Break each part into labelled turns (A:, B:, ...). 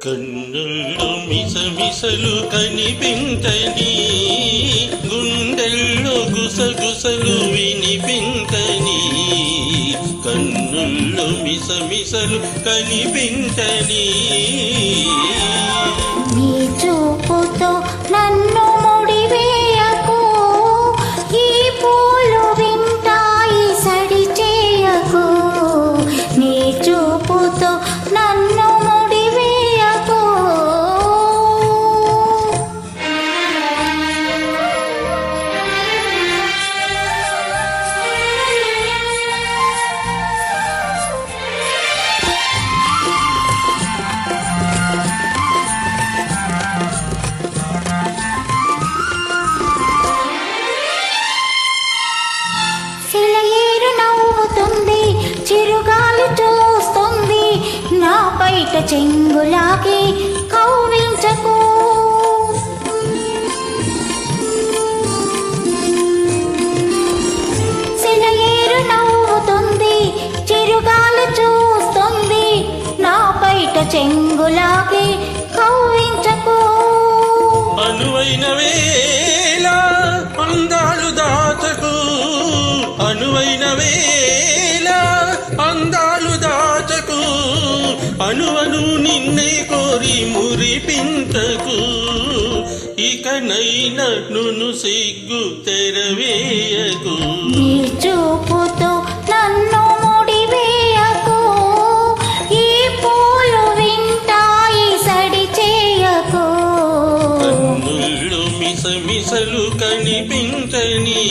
A: కన్నుల్లో మిసమిసలు కనిపించని, గుండెల్లో గుసగుసలు వినిపించని. కన్నుల్లో మిసమిసలు కనిపించని.
B: నీ చూపుతో నన్ను ముడివేయకు, ఈ పూలు వింటాయి సడి చేయకు. నీ చూపుతో నన్ను ముడివేయకు. సెలయేరు నవ్వుతుంది, చిరుగాలి చూస్తుంది, నా బయట చెంగులాకి కౌవించకు. సెలయేరు నవ్వుతుంది, చిరుగాలి చూస్తుంది, నా బయట చెంగులాకి కౌవించకు.
A: అనువైన వేళ అందాలు దాచకు, అనువైన వేళ అందాలు దాచకు. అనువను నిన్నే కోరి మురిపించకు. ఇకనైనా నును సిగ్గు తెరవేయకు.
B: నీ చూపుతో నన్ను ముడివేయకు, ఈ పూలు వింటాయి సడి చేయకు.
A: కన్నుల్లో మిసమిసలు కనిపించని.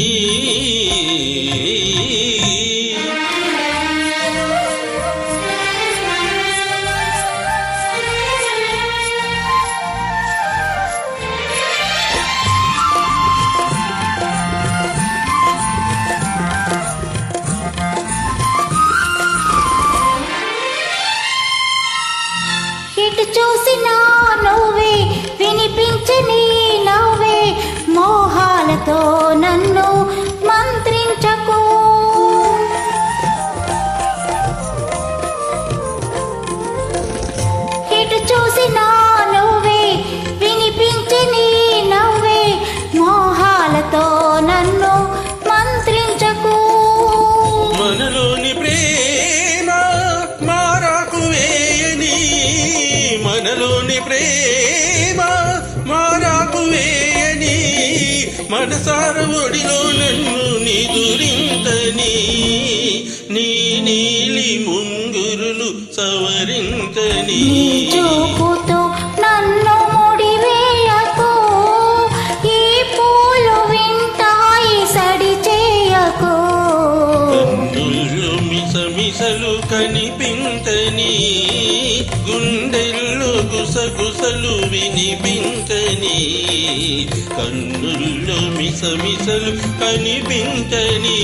B: ఎటు చూసినా నువ్వే, వినిపించని నవ్వే, మోహాలతో నన్ను మంత్రించకు. ఎటు చూసినా నువ్వే, వినిపించని నవ్వే, మోహాలతో నన్ను మంత్రించకు.
A: మనలోని ప్రేమ మారాకు వేయని, మనలోని ప్రేమ మారాకు వేయని. మనసార ఒడిలో నన్ను నిదురించని, నీ నీలి ముంగురులు సవరించని.
B: నీ చూపుతో నన్ను ముడివేయకు, ఈ పూలు వింటాయి సడి చేయకు.
A: కన్నుల్లో మిసమిసలు కనిపించని, గుండెల్లో గుసగుసలు వినిపించని. కన్నుల్లో మిసమిసలు కనిపించని.